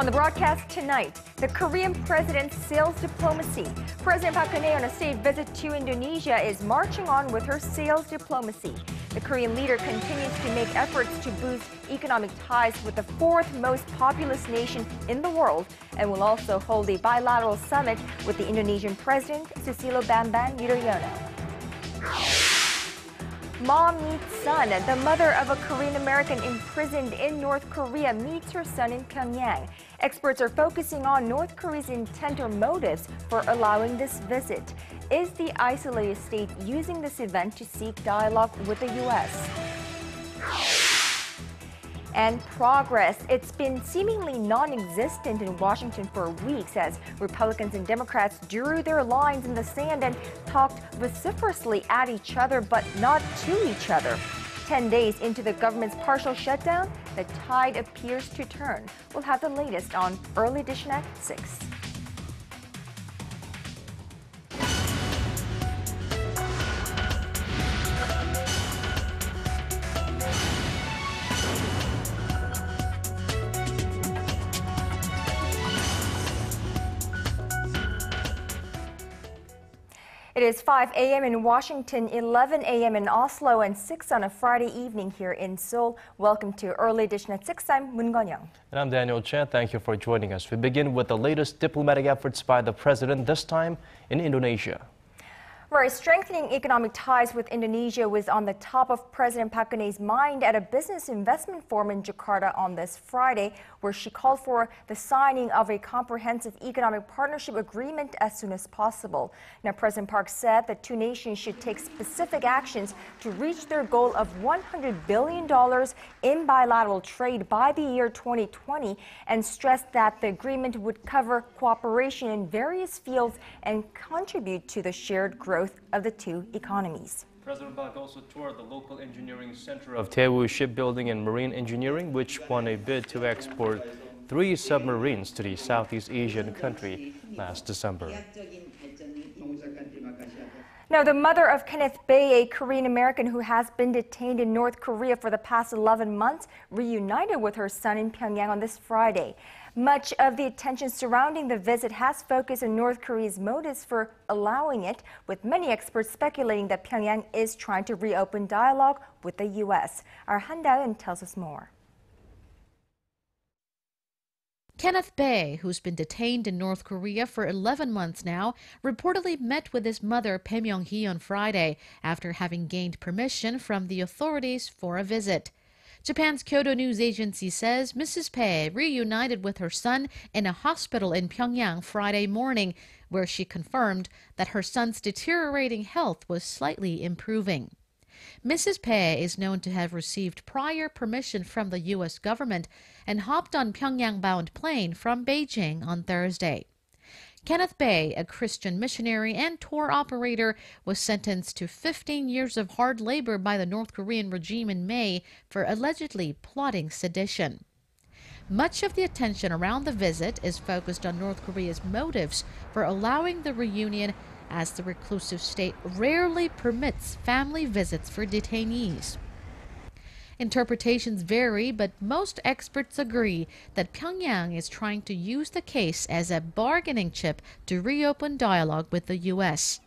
On the broadcast tonight, the Korean president's sales diplomacy. President Park Geun-hye on a state visit to Indonesia is marching on with her sales diplomacy. The Korean leader continues to make efforts to boost economic ties with the fourth most populous nation in the world and will also hold a bilateral summit with the Indonesian president, Susilo Bambang Yudhoyono. Mom meets son. The mother of a Korean American imprisoned in North Korea meets her son in Pyongyang. Experts are focusing on North Korea's intent or motives for allowing this visit. Is the isolated state using this event to seek dialogue with the U.S.? And progress. It's been seemingly non-existent in Washington for weeks as Republicans and Democrats drew their lines in the sand and talked vociferously at each other, but not to each other. 10 days into the government's partial shutdown, the tide appears to turn. We'll have the latest on Early Edition at 6. It is 5 a.m. in Washington, 11 a.m. in Oslo, and 6 on a Friday evening here in Seoul. Welcome to Early Edition at 6. I'm Moon Gon-young. And I'm Daniel Chen. Thank you for joining us. We begin with the latest diplomatic efforts by the president, this time in Indonesia. Right, strengthening economic ties with Indonesia was on the top of President Park Geun-hye's mind at a business investment forum in Jakarta on this Friday, where she called for the signing of a comprehensive economic partnership agreement as soon as possible. Now, President Park said the two nations should take specific actions to reach their goal of $100 billion in bilateral trade by the year 2020 and stressed that the agreement would cover cooperation in various fields and contribute to the shared growth of the two economies. President Park also toured the local engineering center of Daewoo Shipbuilding and Marine Engineering, which won a bid to export 3 submarines to the Southeast Asian country last December. Now, the mother of Kenneth Bae, a Korean American who has been detained in North Korea for the past 11 months, reunited with her son in Pyongyang on this Friday. Much of the attention surrounding the visit has focused on North Korea's motives for allowing it, with many experts speculating that Pyongyang is trying to reopen dialogue with the U.S. Our Han Da-eun tells us more. Kenneth Bae, who's been detained in North Korea for 11 months now, reportedly met with his mother, Pyongyang, on Friday after having gained permission from the authorities for a visit. Japan's Kyodo News Agency says Mrs. Bae reunited with her son in a hospital in Pyongyang Friday morning, where she confirmed that her son's deteriorating health was slightly improving. Mrs. Bae is known to have received prior permission from the U.S. government and hopped on Pyongyang-bound plane from Beijing on Thursday. Kenneth Bae, a Christian missionary and tour operator, was sentenced to 15 years of hard labor by the North Korean regime in May for allegedly plotting sedition. Much of the attention around the visit is focused on North Korea's motives for allowing the reunion, as the reclusive state rarely permits family visits for detainees. Interpretations vary, but most experts agree that Pyongyang is trying to use the case as a bargaining chip to reopen dialogue with the U.S.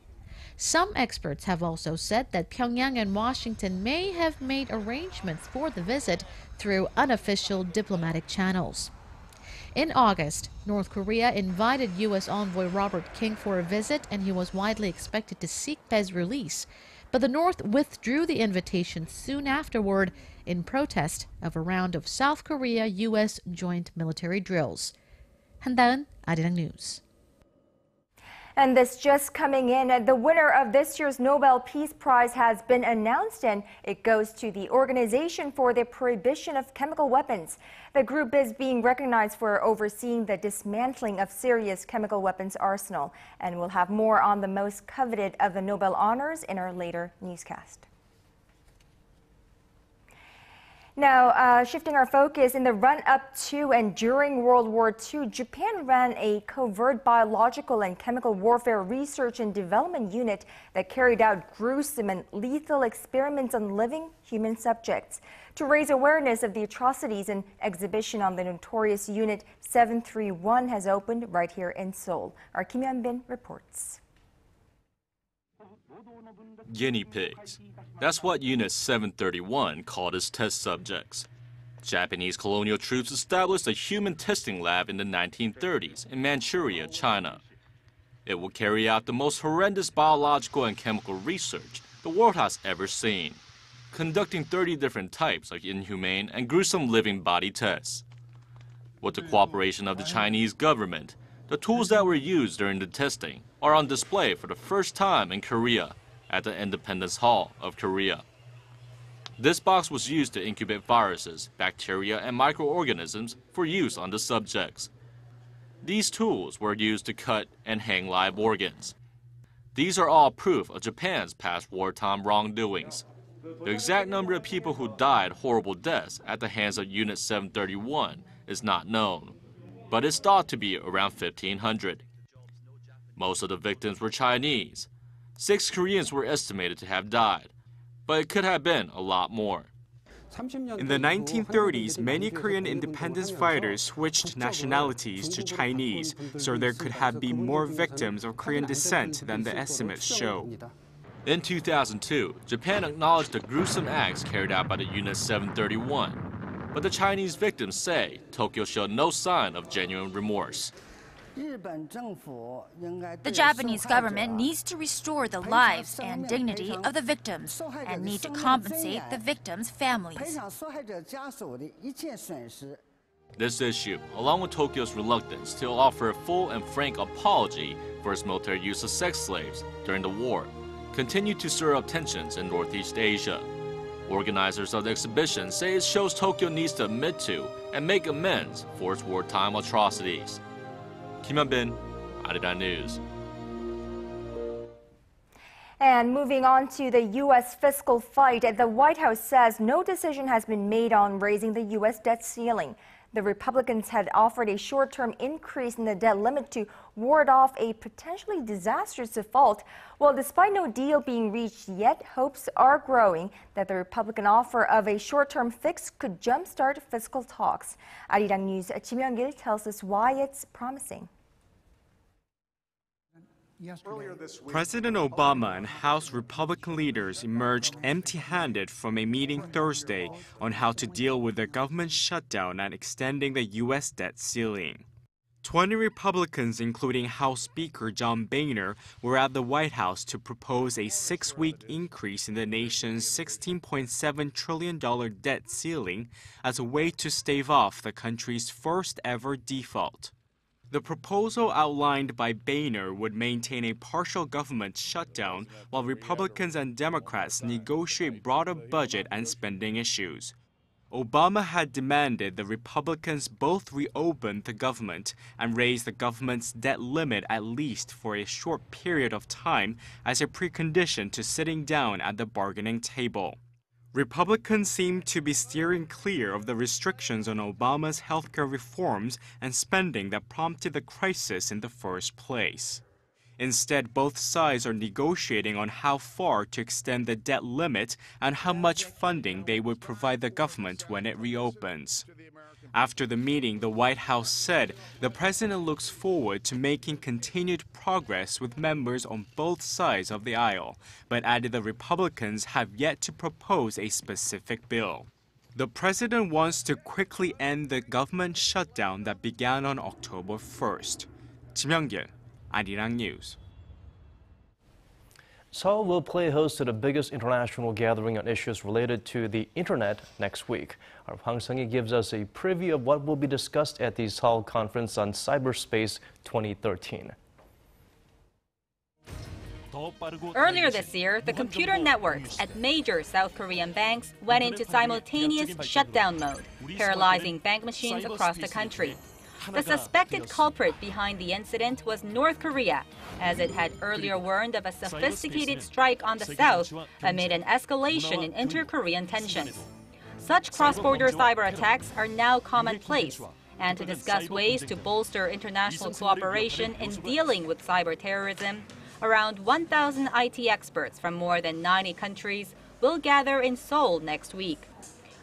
Some experts have also said that Pyongyang and Washington may have made arrangements for the visit through unofficial diplomatic channels. In August, North Korea invited U.S. envoy Robert King for a visit, and he was widely expected to seek Bae's release. But the North withdrew the invitation soon afterward in protest of a round of South Korea-U.S. joint military drills. Han Da-eun, Arirang News. And this just coming in, the winner of this year's Nobel Peace Prize has been announced, and it goes to the Organization for the Prohibition of Chemical Weapons. The group is being recognized for overseeing the dismantling of Syria's chemical weapons arsenal. And we'll have more on the most coveted of the Nobel honors in our later newscast. Now, shifting our focus, in the run-up to and during World War II, Japan ran a covert biological and chemical warfare research and development unit that carried out gruesome and lethal experiments on living human subjects. To raise awareness of the atrocities, an exhibition on the notorious Unit 731 has opened right here in Seoul. Our Kim Hyun-bin reports. Guinea pigs. That's what Unit 731 called its test subjects. Japanese colonial troops established a human testing lab in the 1930s in Manchuria, China. It will carry out the most horrendous biological and chemical research the world has ever seen, conducting 30 different types of inhumane and gruesome living body tests. With the cooperation of the Chinese government, the tools that were used during the testing are on display for the first time in Korea at the Independence Hall of Korea. This box was used to incubate viruses, bacteria, and microorganisms for use on the subjects. These tools were used to cut and hang live organs. These are all proof of Japan's past wartime wrongdoings. The exact number of people who died horrible deaths at the hands of Unit 731 is not known, but it's thought to be around 1,500. Most of the victims were Chinese. 6 Koreans were estimated to have died, but it could have been a lot more. In the 1930s, many Korean independence fighters switched nationalities to Chinese, so there could have been more victims of Korean descent than the estimates show. In 2002, Japan acknowledged the gruesome acts carried out by the Unit 731, but the Chinese victims say Tokyo showed no sign of genuine remorse. The Japanese government needs to restore the lives and dignity of the victims and need to compensate the victims' families. This issue, along with Tokyo's reluctance to offer a full and frank apology for its military use of sex slaves during the war, continue to stir up tensions in Northeast Asia. Organizers of the exhibition say it shows Tokyo needs to admit to and make amends for its wartime atrocities. Kim Hyun-bin, Arirang News. And moving on to the U.S. fiscal fight, the White House says no decision has been made on raising the U.S. debt ceiling. The Republicans had offered a short-term increase in the debt limit to ward off a potentially disastrous default. Well, despite no deal being reached yet, hopes are growing that the Republican offer of a short-term fix could jumpstart fiscal talks. Arirang News' Kim Hyun-gil tells us why it's promising. President Obama and House Republican leaders emerged empty-handed from a meeting Thursday on how to deal with the government shutdown and extending the U.S. debt ceiling. 20 Republicans, including House Speaker John Boehner, were at the White House to propose a 6-week increase in the nation's $16.7 trillion debt ceiling as a way to stave off the country's first-ever default. The proposal outlined by Boehner would maintain a partial government shutdown while Republicans and Democrats negotiate broader budget and spending issues. Obama had demanded the Republicans both reopen the government and raise the government's debt limit at least for a short period of time as a precondition to sitting down at the bargaining table. Republicans seem to be steering clear of the restrictions on Obama's healthcare reforms and spending that prompted the crisis in the first place. Instead, both sides are negotiating on how far to extend the debt limit and how much funding they would provide the government when it reopens. After the meeting, the White House said the president looks forward to making continued progress with members on both sides of the aisle, but added the Republicans have yet to propose a specific bill. The president wants to quickly end the government shutdown that began on October 1st. Kim Hyun-gil, Arirang News. Seoul will play host to the biggest international gathering on issues related to the internet next week. Our Hwang Sung-hee gives us a preview of what will be discussed at the Seoul Conference on Cyberspace 2013. Earlier this year, the computer networks at major South Korean banks went into simultaneous shutdown mode, paralyzing bank machines across the country. The suspected culprit behind the incident was North Korea, as it had earlier warned of a sophisticated strike on the South amid an escalation in inter-Korean tensions. Such cross-border cyber attacks are now commonplace. And to discuss ways to bolster international cooperation in dealing with cyber terrorism, around 1,000 IT experts from more than 90 countries will gather in Seoul next week.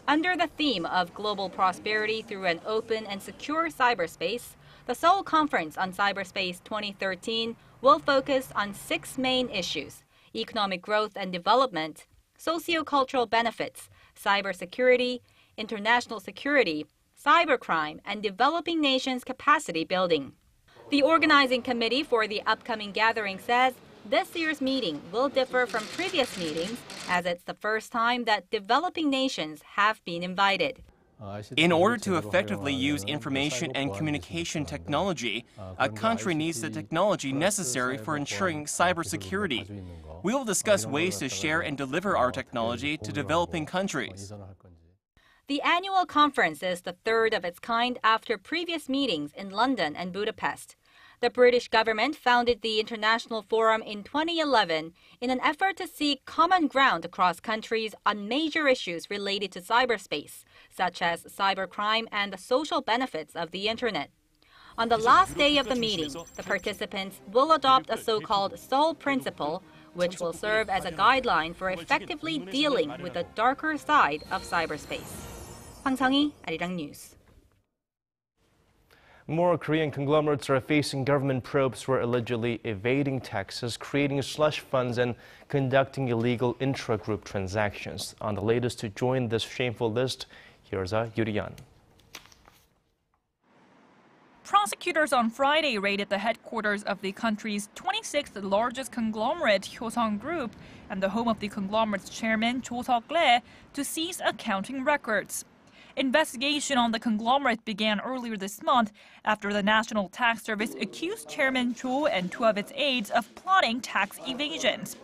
Under the theme of global prosperity through an open and secure cyberspace, the Seoul Conference on Cyberspace 2013 will focus on 6 main issues: economic growth and development, socio-cultural benefits, cybersecurity, international security, cybercrime, and developing nations' capacity building. The organizing committee for the upcoming gathering says this year's meeting will differ from previous meetings as it's the first time that developing nations have been invited. In order to effectively use information and communication technology, a country needs the technology necessary for ensuring cybersecurity. We will discuss ways to share and deliver our technology to developing countries. The annual conference is the third of its kind after previous meetings in London and Budapest. The British government founded the International Forum in 2011 in an effort to seek common ground across countries on major issues related to cyberspace, such as cybercrime and the social benefits of the Internet. On the last day of the meeting, the participants will adopt a so-called Seoul Principle, which will serve as a guideline for effectively dealing with the darker side of cyberspace. Hwang Sung-hee, Arirang News. More Korean conglomerates are facing government probes for allegedly evading taxes, creating slush funds, and conducting illegal intra-group transactions. On the latest to join this shameful list, here's Yudhoyono. Prosecutors on Friday raided the headquarters of the country's 26th largest conglomerate, Hyosung Group, and the home of the conglomerate's chairman, Cho Seok-lee, to seize accounting records. Investigation on the conglomerate began earlier this month after the National Tax Service accused Chairman Cho and 2 of its aides of plotting tax evasions.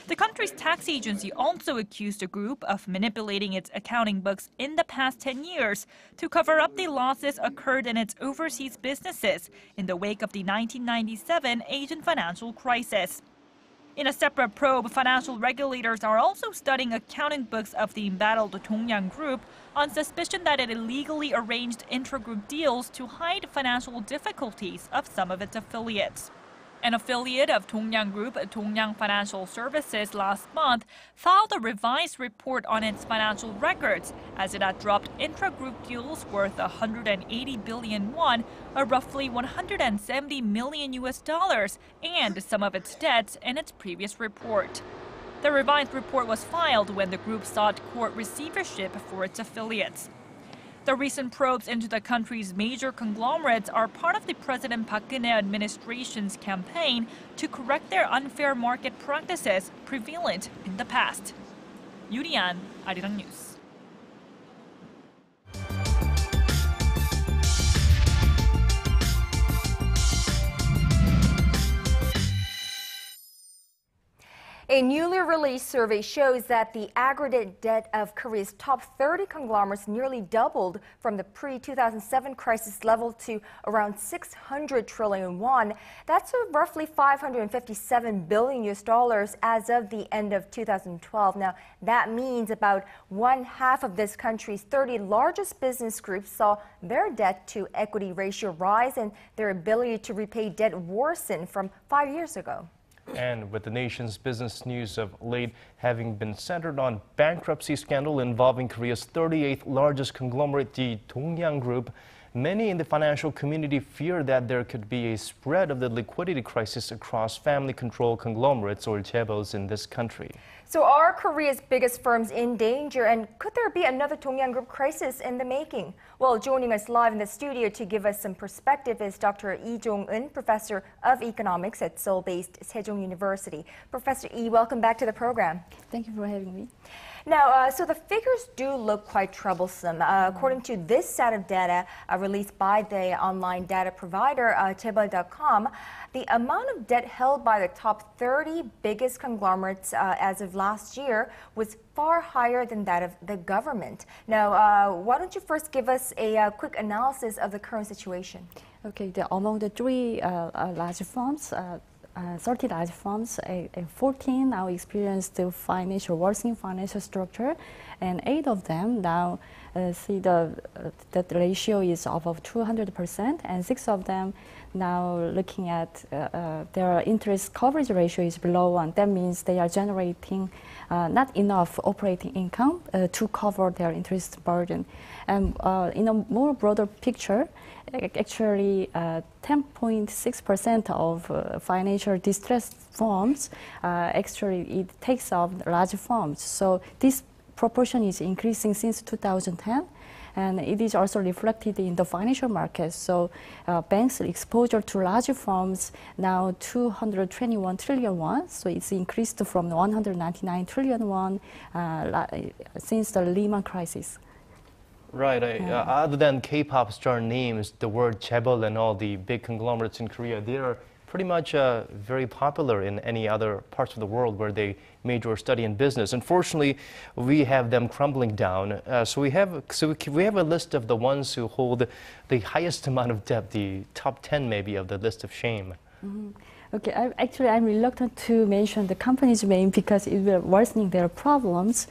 The country's tax agency also accused the group of manipulating its accounting books in the past 10 years to cover up the losses occurred in its overseas businesses in the wake of the 1997 Asian financial crisis. In a separate probe, financial regulators are also studying accounting books of the embattled Pyongyang Group on suspicion that it illegally arranged intra-group deals to hide financial difficulties of some of its affiliates. An affiliate of Pyongyang Group, Pyongyang Financial Services, last month filed a revised report on its financial records as it had dropped intra-group deals worth 180 billion won, or roughly $170 million, and some of its debts in its previous report. The revised report was filed when the group sought court receivership for its affiliates. The recent probes into the country's major conglomerates are part of the President Park Geun-hye administration's campaign to correct their unfair market practices prevalent in the past. Yudhoyono, Arirang News. A newly released survey shows that the aggregate debt of Korea's top 30 conglomerates nearly doubled from the pre-2007 crisis level to around 600 trillion won. That's roughly $557 billion as of the end of 2012. Now, that means about 1/2 of this country's 30 largest business groups saw their debt-to-equity ratio rise and their ability to repay debt worsen from 5 years ago. And with the nation's business news of late having been centered on bankruptcy scandal involving Korea's 38th largest conglomerate, the Pyongyang Group, many in the financial community fear that there could be a spread of the liquidity crisis across family-controlled conglomerates or chaebols in this country. So are Korea's biggest firms in danger, and could there be another Pyongyang Group crisis in the making? Well, joining us live in the studio to give us some perspective is Dr. Lee Jong-eun, professor of economics at Seoul-based Sejong University. Professor Lee, welcome back to the program. Thank you for having me. Now, so the figures do look quite troublesome. According to this set of data released by the online data provider, chaebol.com, the amount of debt held by the top 30 biggest conglomerates as of last year was far higher than that of the government. Now, why don't you first give us a quick analysis of the current situation? Okay, among the 3 large firms, 30 large firms, 14 now experience the worsening financial structure, and 8 of them now see that the ratio is above 200%, and 6 of them now looking at their interest coverage ratio is below 1. That means they are generating not enough operating income to cover their interest burden. And in a more broader picture, actually 10.6% of financial distressed firms, actually it takes up large firms. So this proportion is increasing since 2010. And it is also reflected in the financial market. So banks' exposure to large firms now 221 trillion won. So it's increased from 199 trillion won since the Lehman crisis. Right. Other than K-pop star names, the word chaebol and all the big conglomerates in Korea, they are pretty much very popular in any other parts of the world where they major or study in business. Unfortunately, we have them crumbling down. So we have a list of the ones who hold the highest amount of debt, the top 10 maybe of the list of shame. Mm-hmm. Okay, I'm reluctant to mention the company's name because it will worsening their problems.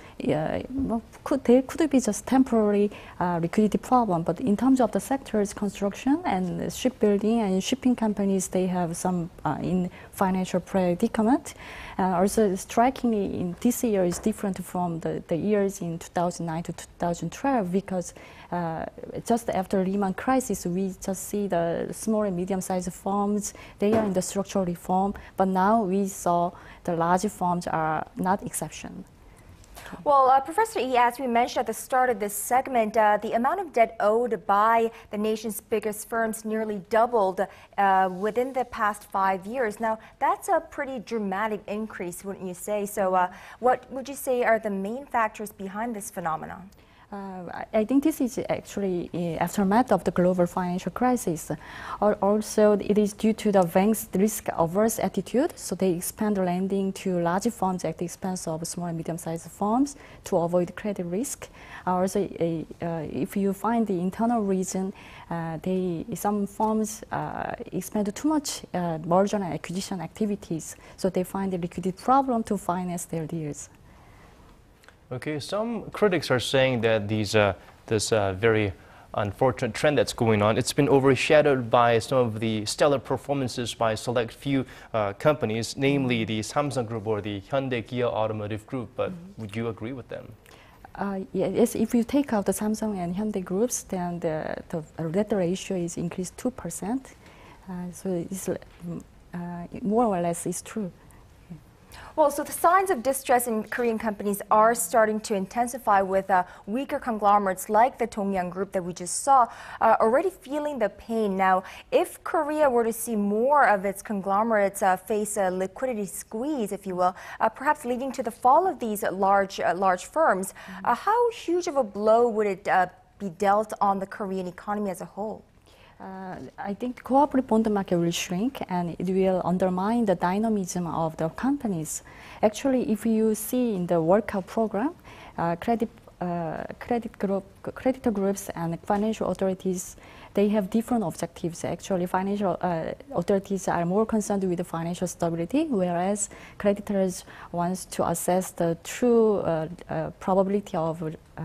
Could be just temporary liquidity problem, but in terms of the sectors, construction and shipbuilding and shipping companies, they have some in financial predicament. Also, strikingly, in this year is different from the years in 2009 to 2012 because just after Lehman crisis, we just see the small and medium-sized firms, they are in the structural reform, but now we saw the large firms are not exception. Well, Professor Yi, as we mentioned at the start of this segment, the amount of debt owed by the nation's biggest firms nearly doubled within the past 5 years. Now, that's a pretty dramatic increase, wouldn't you say? So what would you say are the main factors behind this phenomenon? I think this is actually aftermath of the global financial crisis. Also, it is due to the bank's risk-averse attitude, so they expand lending to large firms at the expense of small and medium-sized firms to avoid credit risk. Also, if you find the internal reason, some firms expend too much merger and acquisition activities, so they find a liquidity problem to finance their deals. Okay, some critics are saying that this very unfortunate trend that's going on, it's been overshadowed by some of the stellar performances by select few companies, namely the Samsung Group or the Hyundai Kia Automotive Group. But would you agree with them? Yes, if you take out the Samsung and Hyundai groups, then the debt ratio is increased 2%. So it's more or less is true. Well, so the signs of distress in Korean companies are starting to intensify with weaker conglomerates like the Dongyang Group that we just saw already feeling the pain. Now, if Korea were to see more of its conglomerates face a liquidity squeeze, if you will, perhaps leading to the fall of these large firms, how huge of a blow would it be dealt on the Korean economy as a whole? I think the cooperative bond market will shrink and it will undermine the dynamism of the companies. Actually, if you see in the workout program, creditor groups and financial authorities, they have different objectives. Actually, financial authorities are more concerned with the financial stability, whereas creditors want to assess the true probability of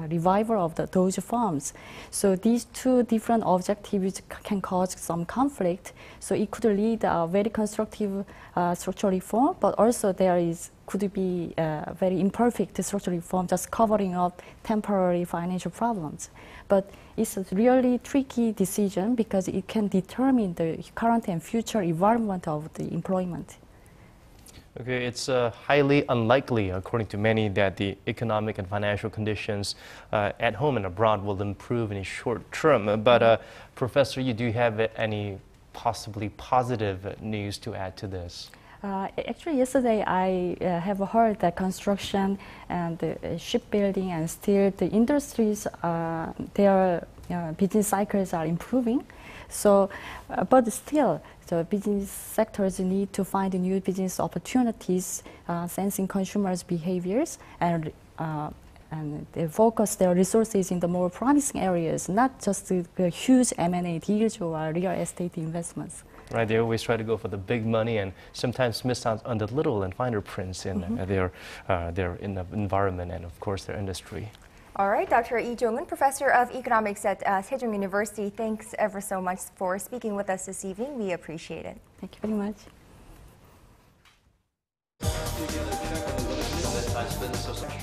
revival of those firms. So these two different objectives can cause some conflict. So it could lead a very constructive structural reform, but also could be very imperfect structural reform, just covering up temporary financial problems. But it's a really tricky decision because it can determine the current and future environment of the employment. Okay, it's highly unlikely, according to many, that the economic and financial conditions at home and abroad will improve in the short term. But Professor, you do have any possibly positive news to add to this? Actually, yesterday I have heard that construction and shipbuilding and steel, the industries, their business cycles are improving. So, but still, the business sectors need to find new business opportunities, sensing consumers' behaviors, and they focus their resources in the more promising areas, not just the huge M&A deals or real estate investments. right? They always try to go for the big money and sometimes miss out on the little and finer prints in their environment and, of course, their industry. All right, Dr. Lee Jong-un, Professor of Economics at Sejong University, thanks ever so much for speaking with us this evening. We appreciate it. Thank you very much.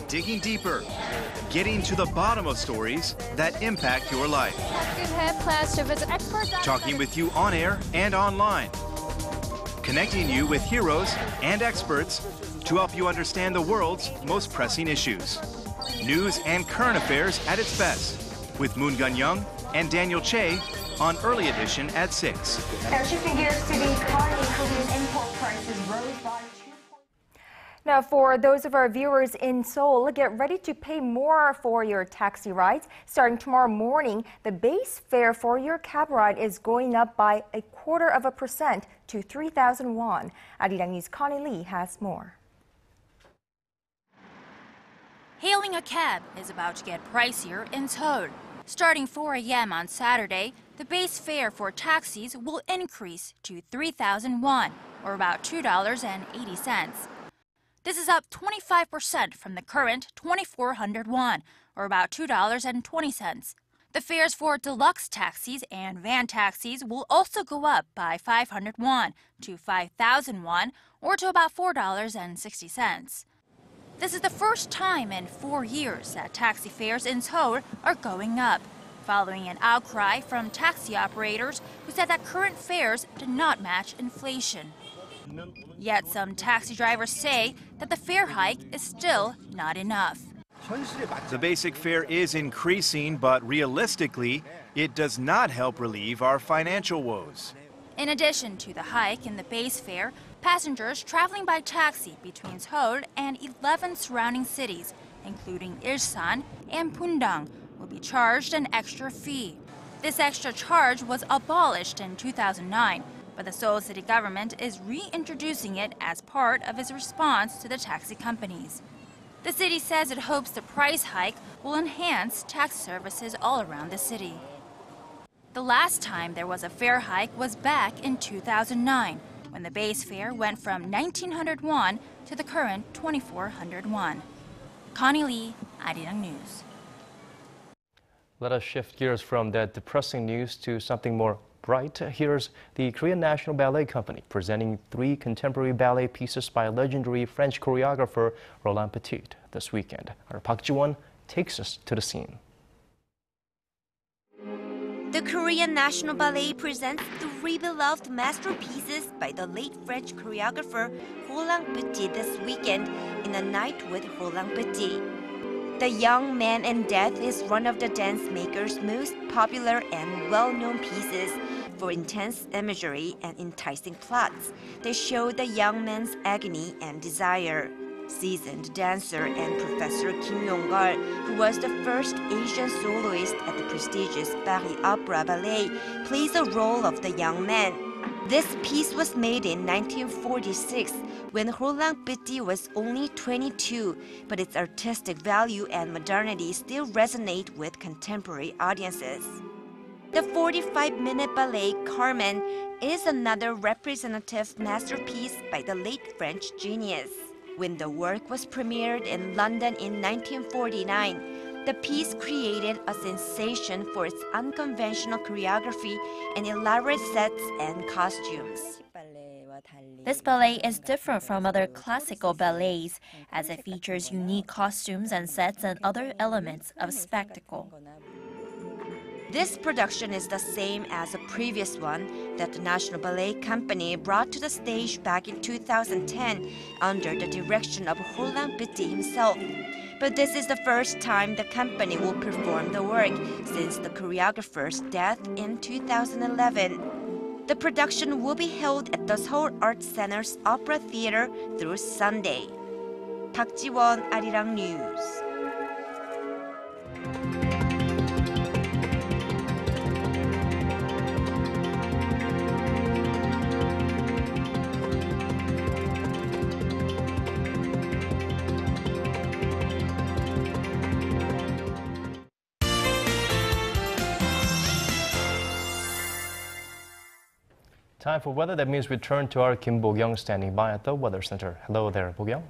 Digging deeper, getting to the bottom of stories that impact your life. Talking with you on air and online. Connecting you with heroes and experts to help you understand the world's most pressing issues. News and current affairs at its best with Moon Gun-young and Daniel Che on Early Edition at 6. Now shifting gears to the economy, Korean import prices rose by 2. Now for those of our viewers in Seoul, get ready to pay more for your taxi rides. Starting tomorrow morning, the base fare for your cab ride is going up by 0.25% to 3,000 won. Arirang News' Connie Lee has more. Hailing a cab is about to get pricier in Seoul. Starting 4 a.m. on Saturday, the base fare for taxis will increase to 3,000 won, or about $2.80. This is up 25% from the current 2,400 won, or about $2.20. The fares for deluxe taxis and van taxis will also go up by 500 won to 5,000 won, or to about $4.60. This is the first time in 4 years that taxi fares in Seoul are going up, following an outcry from taxi operators who said that current fares did not match inflation. Yet some taxi drivers say that the fare hike is still not enough. The basic fare is increasing, but realistically, it does not help relieve our financial woes. In addition to the hike in the base fare, passengers traveling by taxi between Seoul and 11 surrounding cities, including Ilsan and Pundong, will be charged an extra fee. This extra charge was abolished in 2009, but the Seoul city government is reintroducing it as part of its response to the taxi companies. The city says it hopes the price hike will enhance taxi services all around the city. The last time there was a fare hike was back in 2009, when the base fare went from 1,900 won to the current 2,400 won. Connie Lee, Arirang News. Let us shift gears from that depressing news to something more bright. Here's the Korean National Ballet Company presenting 3 contemporary ballet pieces by legendary French choreographer Roland Petit this weekend. Our Park Ji-won takes us to the scene. The Korean National Ballet presents 3 beloved masterpieces by the late French choreographer Roland Petit this weekend in A Night with Roland Petit. The Young Man in Death is one of the dance maker's most popular and well-known pieces for intense imagery and enticing plots. They show the young man's agony and desire. Seasoned dancer and Professor Kim Yong-gul, who was the first Asian soloist at the prestigious Paris Opera Ballet, plays the role of the young man. This piece was made in 1946 when Roland Petit was only 22, but its artistic value and modernity still resonate with contemporary audiences. The 45-minute ballet Carmen is another representative masterpiece by the late French genius. When the work was premiered in London in 1949, the piece created a sensation for its unconventional choreography and elaborate sets and costumes. This ballet is different from other classical ballets, as it features unique costumes and sets and other elements of spectacle. This production is the same as a previous one that the National Ballet Company brought to the stage back in 2010 under the direction of Roland Petit himself. But this is the first time the company will perform the work since the choreographer's death in 2011. The production will be held at the Seoul Arts Center's Opera Theater through Sunday. Park Ji-won, Arirang News. Time for weather. That means we turn to our Kim Bo-kyung standing by at the Weather Center. Hello there, Bo-kyung.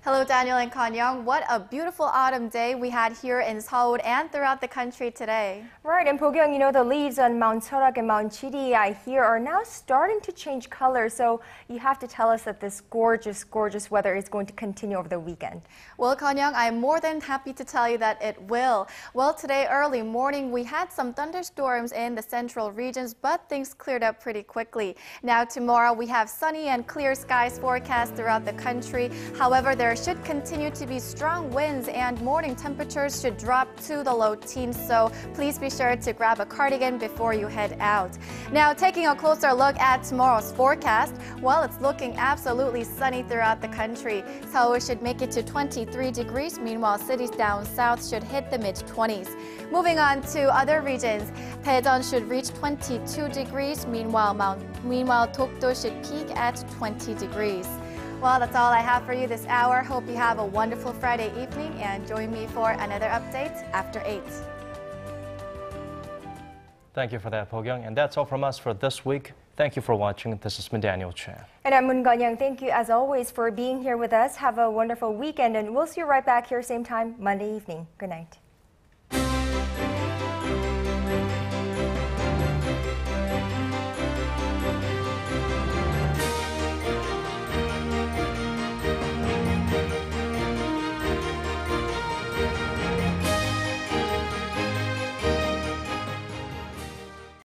Hello, Daniel and Kanyang. What a beautiful autumn day we had here in Seoul and throughout the country today. Right, and Bo-kyung, you know, the leaves on Mount Cheorak and Mount Chiri, I hear, are now starting to change color. So you have to tell us that this gorgeous, gorgeous weather is going to continue over the weekend. Well, Kanyang, I'm more than happy to tell you that it will. Well, today early morning, we had some thunderstorms in the central regions, but things cleared up pretty quickly. Now, tomorrow, we have sunny and clear skies forecast throughout the country. However, there should continue to be strong winds and morning temperatures should drop to the low teens, so please be sure to grab a cardigan before you head out. Now, taking a closer look at tomorrow's forecast, well, it's looking absolutely sunny throughout the country. Seoul should make it to 23 degrees, meanwhile cities down south should hit the mid-20s. Moving on to other regions, Daejeon should reach 22 degrees, meanwhile Dokdo should peak at 20 degrees. Well, that's all I have for you this hour. Hope you have a wonderful Friday evening and join me for another update after 8. Thank you for that, Bo-kyung. And that's all from us for this week. Thank you for watching. This has been Daniel Chan. And I'm Moon Kanyang. Thank you as always for being here with us. Have a wonderful weekend and we'll see you right back here same time Monday evening. Good night.